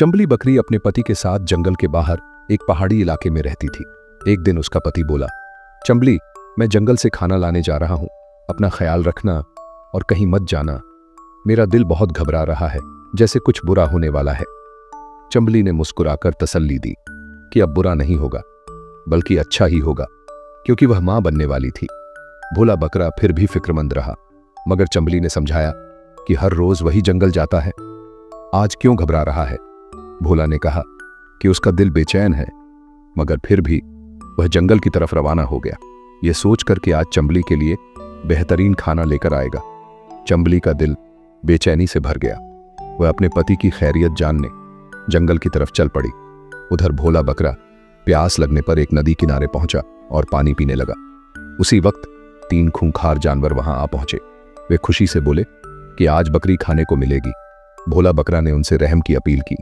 चंबली बकरी अपने पति के साथ जंगल के बाहर एक पहाड़ी इलाके में रहती थी। एक दिन उसका पति बोला, चंबली, मैं जंगल से खाना लाने जा रहा हूं, अपना ख्याल रखना और कहीं मत जाना। मेरा दिल बहुत घबरा रहा है, जैसे कुछ बुरा होने वाला है। चंबली ने मुस्कुराकर तसल्ली दी कि अब बुरा नहीं होगा, बल्कि अच्छा ही होगा, क्योंकि वह मां बनने वाली थी। भोला बकरा फिर भी फिक्रमंद रहा, मगर चंबली ने समझाया कि हर रोज वही जंगल जाता है, आज क्यों घबरा रहा है। भोला ने कहा कि उसका दिल बेचैन है, मगर फिर भी वह जंगल की तरफ रवाना हो गया, यह सोचकर कि आज चंबली के लिए बेहतरीन खाना लेकर आएगा। चंबली का दिल बेचैनी से भर गया। वह अपने पति की खैरियत जानने जंगल की तरफ चल पड़ी। उधर भोला बकरा प्यास लगने पर एक नदी किनारे पहुंचा और पानी पीने लगा। उसी वक्त 3 खूंखार जानवर वहां आ पहुंचे। वे खुशी से बोले कि आज बकरी खाने को मिलेगी। भोला बकरा ने उनसे रहम की अपील की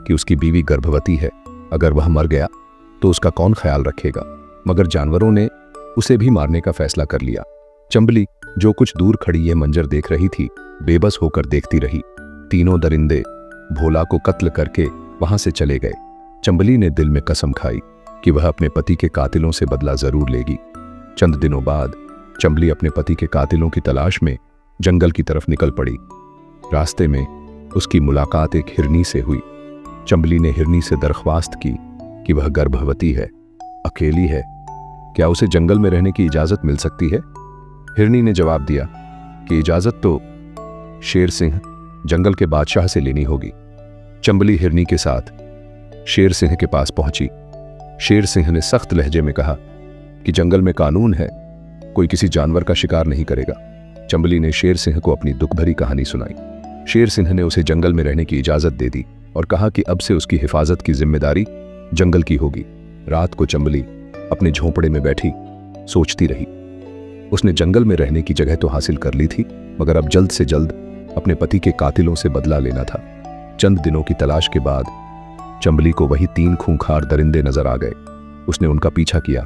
कि उसकी बीवी गर्भवती है, अगर वह मर गया तो उसका कौन ख्याल रखेगा। मगर जानवरों ने उसे भी मारने का फैसला कर लिया। चंबली, जो कुछ दूर खड़ी यह मंजर देख रही थी, बेबस होकर देखती रही। तीनों दरिंदे भोला को कत्ल करके वहां से चले गए। चंबली ने दिल में कसम खाई कि वह अपने पति के कातिलों से बदला जरूर लेगी। चंद दिनों बाद चंबली अपने पति के कातिलों की तलाश में जंगल की तरफ निकल पड़ी। रास्ते में उसकी मुलाकात एक हिरनी से हुई। चंबली ने हिरनी से दरख्वास्त की कि वह गर्भवती है, अकेली है, क्या उसे जंगल में रहने की इजाजत मिल सकती है। हिरनी ने जवाब दिया कि इजाजत तो शेर सिंह जंगल के बादशाह से लेनी होगी। चंबली हिरनी के साथ शेर सिंह के पास पहुंची। शेर सिंह ने सख्त लहजे में कहा कि जंगल में कानून है, कोई किसी जानवर का शिकार नहीं करेगा। चंबली ने शेर सिंह को अपनी दुख भरी कहानी सुनाई। शेर सिंह ने उसे जंगल में रहने की इजाजत दे दी और कहा कि अब से उसकी हिफाजत की जिम्मेदारी जंगल की होगी। रात को चंबली अपने झोंपड़े में बैठी सोचती रही। उसने जंगल में रहने की जगह तो हासिल कर ली थी, मगर अब जल्द से जल्द अपने पति के कातिलों से बदला लेना था। चंद दिनों की तलाश के बाद चंबली को वही 3 खूंखार दरिंदे नजर आ गए। उसने उनका पीछा किया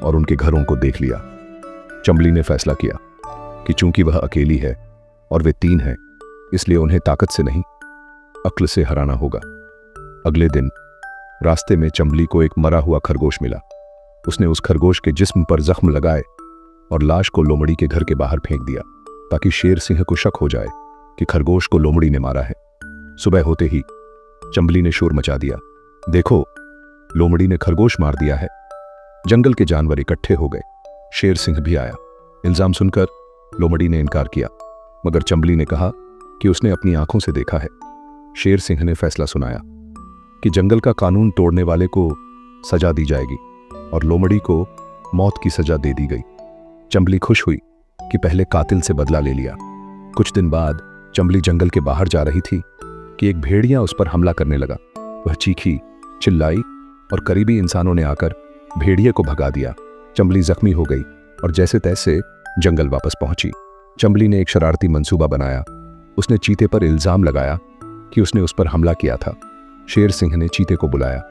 और उनके घरों को देख लिया। चंबली ने फैसला किया कि चूंकि वह अकेली है और वे 3 हैं, इसलिए उन्हें ताकत से नहीं, अक्ल से हराना होगा। अगले दिन रास्ते में चंबली को एक मरा हुआ खरगोश मिला। उसने उस खरगोश के जिस्म पर जख्म लगाए और लाश को लोमड़ी के घर के बाहर फेंक दिया, ताकि शेर सिंह को शक हो जाए कि खरगोश को लोमड़ी ने मारा है। सुबह होते ही चंबली ने शोर मचा दिया, देखो, लोमड़ी ने खरगोश मार दिया है। जंगल के जानवर इकट्ठे हो गए। शेर सिंह भी आया। इल्जाम सुनकर लोमड़ी ने इनकार किया, मगर चंबली ने कहा कि उसने अपनी आंखों से देखा है। शेर सिंह ने फैसला सुनाया कि जंगल का कानून तोड़ने वाले को सजा दी जाएगी और लोमड़ी को मौत की सजा दे दी गई। चंबली खुश हुई कि पहले कातिल से बदला ले लिया। कुछ दिन बाद चंबली जंगल के बाहर जा रही थी कि एक भेड़िया उस पर हमला करने लगा। वह चीखी, चिल्लाई और करीबी इंसानों ने आकर भेड़िए को भगा दिया। चंबली जख्मी हो गई और जैसे तैसे जंगल वापस पहुंची। चंबली ने एक शरारती मंसूबा बनाया। उसने चीते पर इल्जाम लगाया कि उसने उस पर हमला किया था। शेर सिंह ने चीते को बुलाया।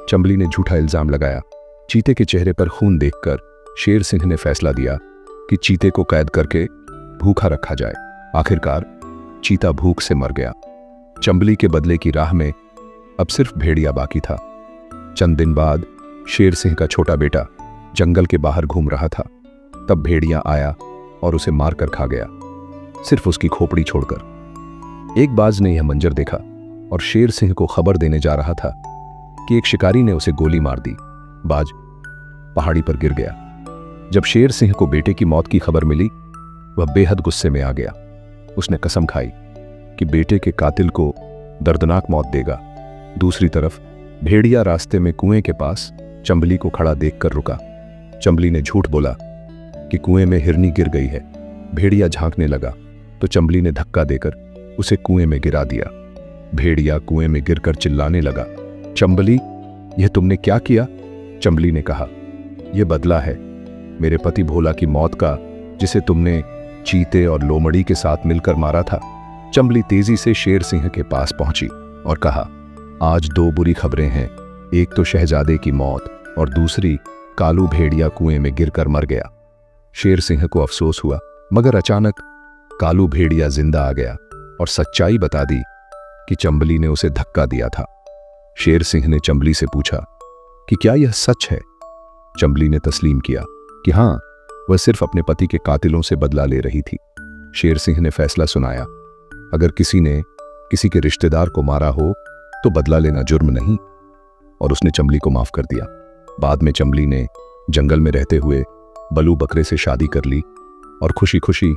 चंबली ने झूठा इल्जाम लगाया। चीते के चेहरे पर खून देखकर शेर सिंह ने फैसला दिया कि चीते को कैद करके भूखा रखा जाए। आखिरकार चीता भूख से मर गया। चंबली के बदले की राह में अब सिर्फ भेड़िया बाकी था। चंद दिन बाद शेर सिंह का छोटा बेटा जंगल के बाहर घूम रहा था। तब भेड़िया आया और उसे मारकर खा गया, सिर्फ उसकी खोपड़ी छोड़कर। एक बाज ने यह मंजर देखा और शेर सिंह को खबर देने जा रहा था कि एक शिकारी ने उसे गोली मार दी। बाज पहाड़ी पर गिर गया। जब शेर सिंह को बेटे की मौत की खबर मिली, वह बेहद गुस्से में आ गया। उसने कसम खाई कि बेटे के कातिल को दर्दनाक मौत देगा। दूसरी तरफ भेड़िया रास्ते में कुएं के पास चंबली को खड़ा देखकर रुका। चंबली ने झूठ बोला कि कुएं में हिरनी गिर गई है। भेड़िया झांकने लगा तो चंबली ने धक्का देकर उसे कुएं में गिरा दिया। भेड़िया कुएं में गिरकर चिल्लाने लगा, चंबली, यह तुमने क्या किया? चंबली ने कहा, यह बदला है मेरे पति भोला की मौत का, जिसे तुमने चीते और लोमड़ी के साथ मिलकर मारा था। चंबली तेजी से शेर सिंह के पास पहुंची और कहा, आज 2 बुरी खबरें हैं, एक तो शहजादे की मौत और दूसरी कालू भेड़िया कुएं में गिरकर मर गया। शेर सिंह को अफसोस हुआ, मगर अचानक कालू भेड़िया जिंदा आ गया और सच्चाई बता दी कि चंबली ने उसे धक्का दिया था। शेर सिंह ने चंबली से पूछा कि क्या यह सच है। चंबली ने तस्लीम किया कि हाँ, वह सिर्फ अपने पति के कातिलों से बदला ले रही थी। शेर सिंह ने फैसला सुनाया, अगर किसी ने किसी के रिश्तेदार को मारा हो तो बदला लेना जुर्म नहीं, और उसने चंबली को माफ कर दिया। बाद में चंबली ने जंगल में रहते हुए बलू बकरे से शादी कर ली और खुशी खुशी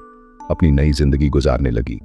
अपनी नई जिंदगी गुजारने लगी।